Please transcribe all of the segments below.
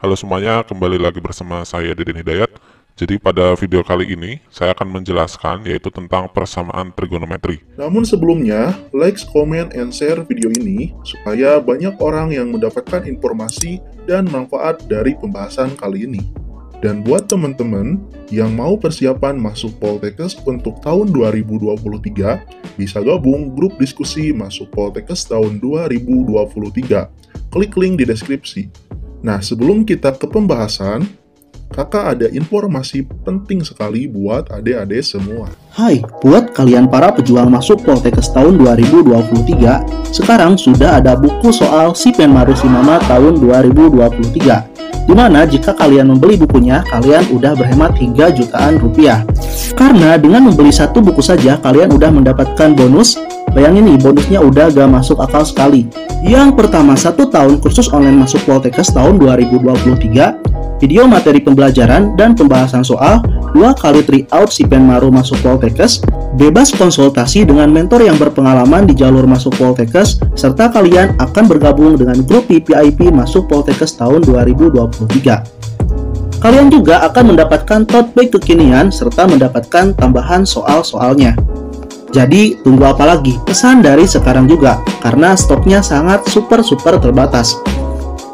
Halo semuanya, kembali lagi bersama saya Deden Hidayat. Jadi pada video kali ini, saya akan menjelaskan yaitu tentang persamaan trigonometri. Namun sebelumnya, like, comment, and share video ini supaya banyak orang yang mendapatkan informasi dan manfaat dari pembahasan kali ini. Dan buat teman-teman yang mau persiapan masuk Poltekkes untuk tahun 2023, bisa gabung grup diskusi masuk Poltekkes tahun 2023. Klik link di deskripsi. Nah, sebelum kita ke pembahasan, kakak ada informasi penting sekali buat adik-adik semua. Hai, buat kalian para pejuang masuk Poltekkes tahun 2023, sekarang sudah ada buku soal Si Penmaru Si Mama tahun 2023. Dimana jika kalian membeli bukunya, kalian udah berhemat hingga jutaan rupiah. Karena dengan membeli satu buku saja, kalian udah mendapatkan bonus. Bayangin nih, bonusnya udah gak masuk akal sekali. Yang pertama, 1 tahun kursus online masuk Poltekkes tahun 2023, video materi pembelajaran dan pembahasan soal, 2 kali tryout Si Penmaru masuk Poltekkes, bebas konsultasi dengan mentor yang berpengalaman di jalur masuk Poltekkes, serta kalian akan bergabung dengan grup VIP masuk Poltekkes tahun 2023. Kalian juga akan mendapatkan tote bag kekinian serta mendapatkan tambahan soal-soalnya. Jadi tunggu apa lagi? Pesan dari sekarang juga, karena stoknya sangat super terbatas.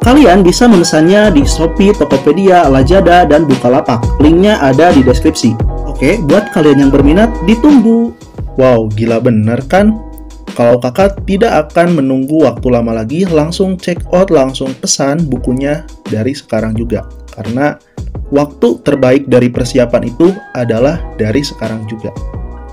Kalian bisa memesannya di Shopee, Tokopedia, Lazada, dan Bukalapak. Linknya ada di deskripsi. Oke, buat kalian yang berminat, ditunggu. Wow, gila bener kan? Kalau kakak tidak akan menunggu waktu lama lagi, langsung check out, langsung pesan bukunya dari sekarang juga. Karena waktu terbaik dari persiapan itu adalah dari sekarang juga.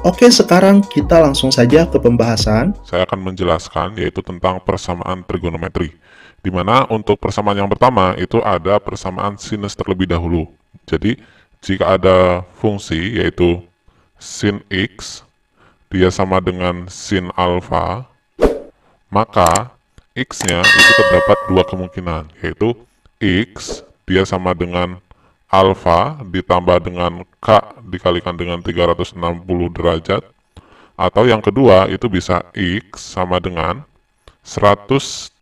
Oke, sekarang kita langsung saja ke pembahasan. Saya akan menjelaskan yaitu tentang persamaan trigonometri. Di mana untuk persamaan yang pertama itu ada persamaan sinus terlebih dahulu. Jadi, jika ada fungsi yaitu sin X, dia sama dengan sin alfa, maka X-nya itu terdapat dua kemungkinan, yaitu X dia sama dengan alfa ditambah dengan K dikalikan dengan 360 derajat, atau yang kedua itu bisa X sama dengan 180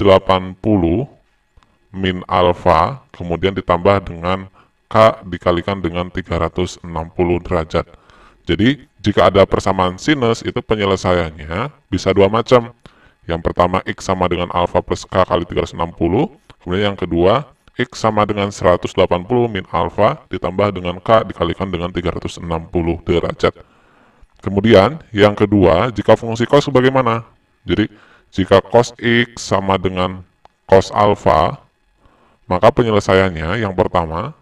min alfa kemudian ditambah dengan K dikalikan dengan 360 derajat. Jadi jika ada persamaan sinus itu penyelesaiannya bisa dua macam. Yang pertama X sama dengan alfa plus K kali 360, kemudian yang kedua X sama dengan 180 min alfa ditambah dengan K dikalikan dengan 360 derajat. Kemudian yang kedua, jika fungsi cos bagaimana? Jadi jika cos X sama dengan cos alfa, maka penyelesaiannya yang pertama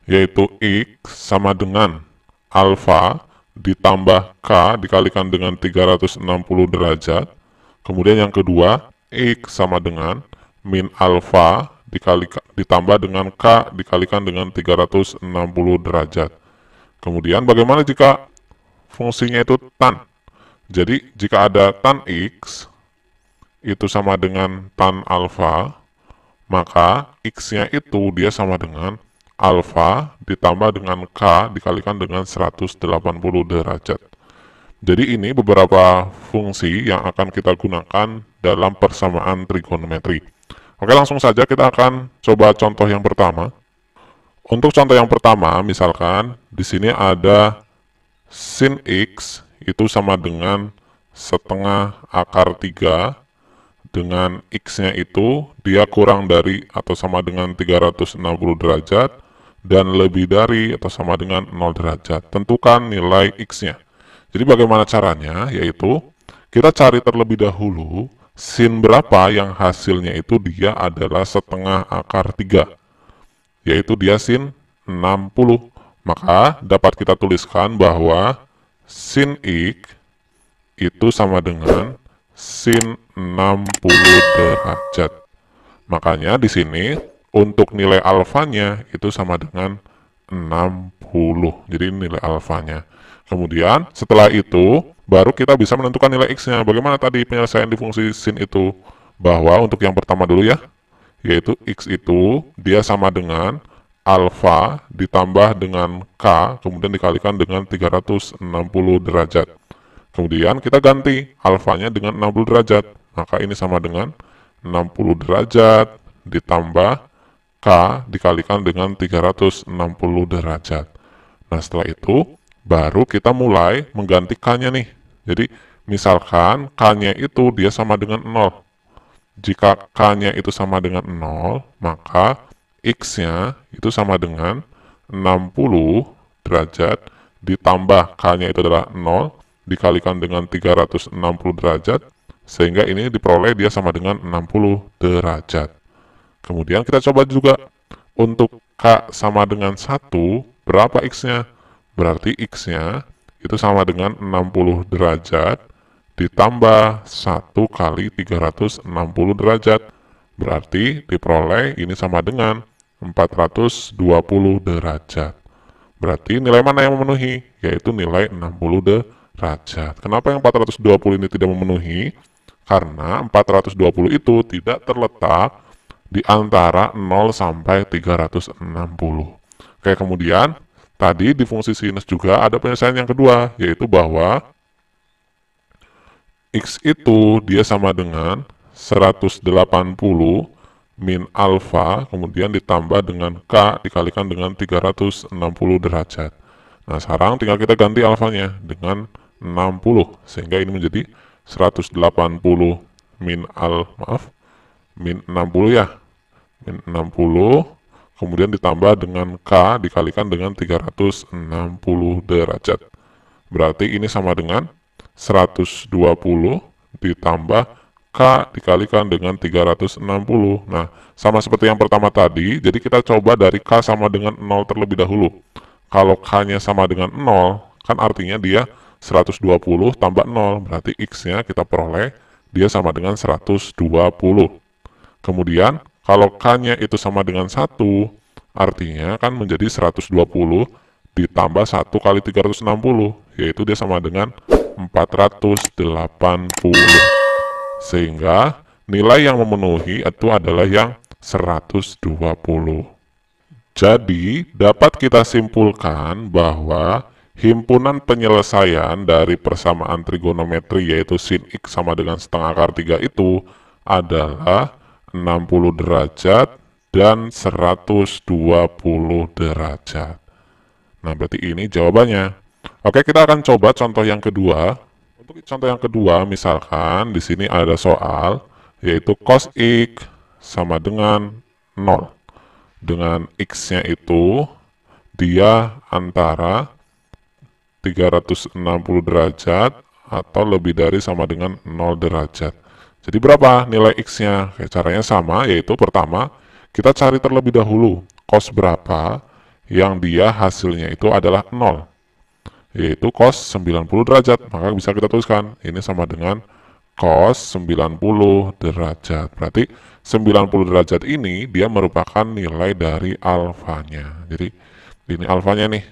yaitu X sama dengan alfa ditambah K dikalikan dengan 360 derajat. Kemudian yang kedua, X sama dengan min alfa ditambah dengan K dikalikan dengan 360 derajat. Kemudian bagaimana jika fungsinya itu tan? Jadi jika ada tan X itu sama dengan tan alfa, maka X-nya itu dia sama dengan alfa ditambah dengan K dikalikan dengan 180 derajat. Jadi ini beberapa fungsi yang akan kita gunakan dalam persamaan trigonometri. Oke, langsung saja kita akan coba contoh yang pertama. Untuk contoh yang pertama, misalkan di sini ada sin X itu sama dengan setengah akar 3 dengan X-nya itu dia kurang dari atau sama dengan 360 derajat dan lebih dari atau sama dengan 0 derajat. Tentukan nilai X-nya. Jadi bagaimana caranya? Yaitu kita cari terlebih dahulu sin berapa yang hasilnya itu dia adalah setengah akar 3. Yaitu dia sin 60. Maka dapat kita tuliskan bahwa sin X itu sama dengan sin 60 derajat. Makanya di sini untuk nilai alfanya itu sama dengan 60. Jadi nilai alfanya. Kemudian setelah itu baru kita bisa menentukan nilai X-nya. Bagaimana tadi penyelesaian di fungsi sin itu? Bahwa untuk yang pertama dulu ya, yaitu X itu dia sama dengan alfa ditambah dengan K, kemudian dikalikan dengan 360 derajat. Kemudian kita ganti alfanya dengan 60 derajat. Maka ini sama dengan 60 derajat ditambah K dikalikan dengan 360 derajat. Nah, setelah itu baru kita mulai mengganti K-nya nih. Jadi, misalkan K-nya itu dia sama dengan 0. Jika K-nya itu sama dengan 0, maka X-nya itu sama dengan 60 derajat ditambah K-nya itu adalah 0 dikalikan dengan 360 derajat, sehingga ini diperoleh dia sama dengan 60 derajat. Kemudian kita coba juga untuk K sama dengan 1, berapa X-nya? Berarti X-nya itu sama dengan 60 derajat ditambah 1 kali 360 derajat. Berarti diperoleh ini sama dengan 420 derajat. Berarti nilai mana yang memenuhi? Yaitu nilai 60 derajat. Kenapa yang 420 ini tidak memenuhi? Karena 420 itu tidak terletak di antara 0 sampai 360. Oke, kemudian tadi di fungsi sinus juga ada penyelesaian yang kedua, yaitu bahwa X itu dia sama dengan 180 min alfa, kemudian ditambah dengan K dikalikan dengan 360 derajat. Nah, sekarang tinggal kita ganti alfanya dengan 60, sehingga ini menjadi 180 min 60 ya. Min 60, kemudian ditambah dengan K dikalikan dengan 360 derajat. Berarti ini sama dengan 120 ditambah K dikalikan dengan 360. Nah, sama seperti yang pertama tadi, jadi kita coba dari K sama dengan 0 terlebih dahulu. Kalau K-nya sama dengan 0, kan artinya dia 120 tambah 0, berarti X-nya kita peroleh dia sama dengan 120. Kemudian, kalau K-nya itu sama dengan 1, artinya kan menjadi 120 ditambah 1 kali 360, yaitu dia sama dengan 480. Sehingga nilai yang memenuhi itu adalah yang 120. Jadi, dapat kita simpulkan bahwa himpunan penyelesaian dari persamaan trigonometri yaitu sin X sama dengan setengah akar 3 itu adalah 60 derajat dan 120 derajat. Nah, berarti ini jawabannya. Oke, kita akan coba contoh yang kedua. Untuk contoh yang kedua, misalkan di sini ada soal, yaitu cos X sama dengan 0. Dengan X-nya itu, dia antara 360 derajat atau lebih dari sama dengan 0 derajat. Jadi berapa nilai X-nya? Caranya sama, yaitu pertama, kita cari terlebih dahulu cos berapa yang dia hasilnya itu adalah 0. Yaitu cos 90 derajat. Maka bisa kita tuliskan, ini sama dengan cos 90 derajat. Berarti 90 derajat ini dia merupakan nilai dari alfanya. Jadi ini alfanya nih.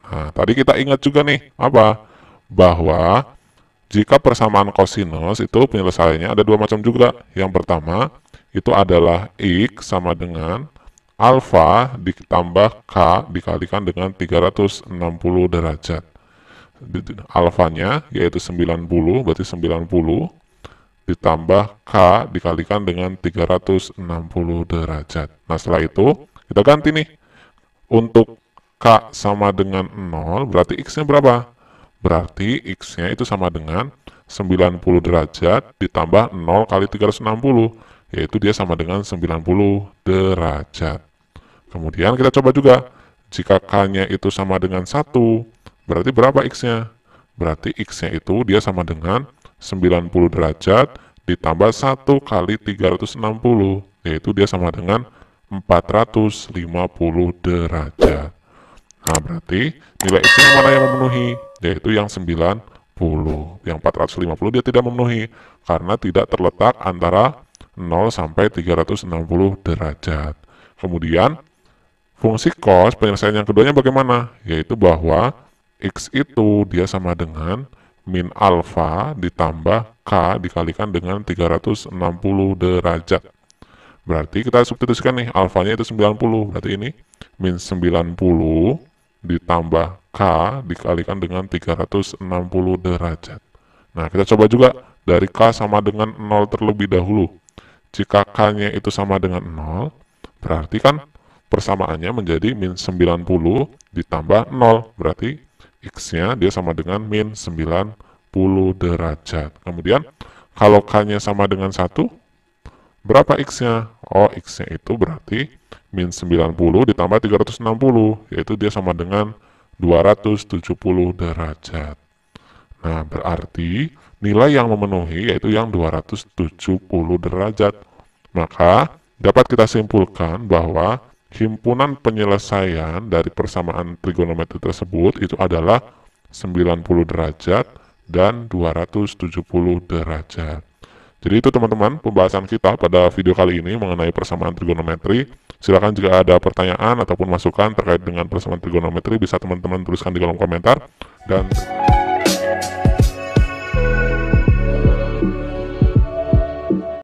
Nah, tadi kita ingat juga nih, apa? Bahwa jika persamaan kosinus itu penyelesaiannya ada dua macam juga. Yang pertama itu adalah X sama dengan alfa ditambah K dikalikan dengan 360 derajat. Alfanya yaitu 90, berarti 90 ditambah K dikalikan dengan 360 derajat. Nah, setelah itu kita ganti nih. Untuk K sama dengan 0, berarti X-nya berapa? Berarti X-nya itu sama dengan 90 derajat ditambah 0 kali 360, yaitu dia sama dengan 90 derajat. Kemudian kita coba juga, jika K-nya itu sama dengan 1, berarti berapa X-nya? Berarti X-nya itu dia sama dengan 90 derajat ditambah 1 kali 360, yaitu dia sama dengan 450 derajat. Nah, berarti nilai X yang mana yang memenuhi? Yaitu yang 90. Yang 450 dia tidak memenuhi, karena tidak terletak antara 0 sampai 360 derajat. Kemudian, fungsi cos penyelesaian yang keduanya bagaimana? Yaitu bahwa X itu dia sama dengan min alfa ditambah K dikalikan dengan 360 derajat. Berarti kita substitusikan nih, alfanya itu 90, berarti ini min 90 ditambah K dikalikan dengan 360 derajat. Nah, kita coba juga dari K sama dengan 0 terlebih dahulu. Jika K-nya itu sama dengan 0, Berarti kan persamaannya menjadi min 90 ditambah 0. Berarti X-nya dia sama dengan min 90 derajat. Kemudian kalau K-nya sama dengan 1, berapa X-nya? Oh, X-nya itu berarti min 90 ditambah 360, yaitu dia sama dengan 270 derajat. Nah, berarti nilai yang memenuhi yaitu yang 270 derajat. Maka, dapat kita simpulkan bahwa himpunan penyelesaian dari persamaan trigonometri tersebut itu adalah 90 derajat dan 270 derajat. Jadi itu teman-teman pembahasan kita pada video kali ini mengenai persamaan trigonometri. Silakan jika ada pertanyaan ataupun masukan terkait dengan persamaan trigonometri bisa teman-teman tuliskan di kolom komentar. Dan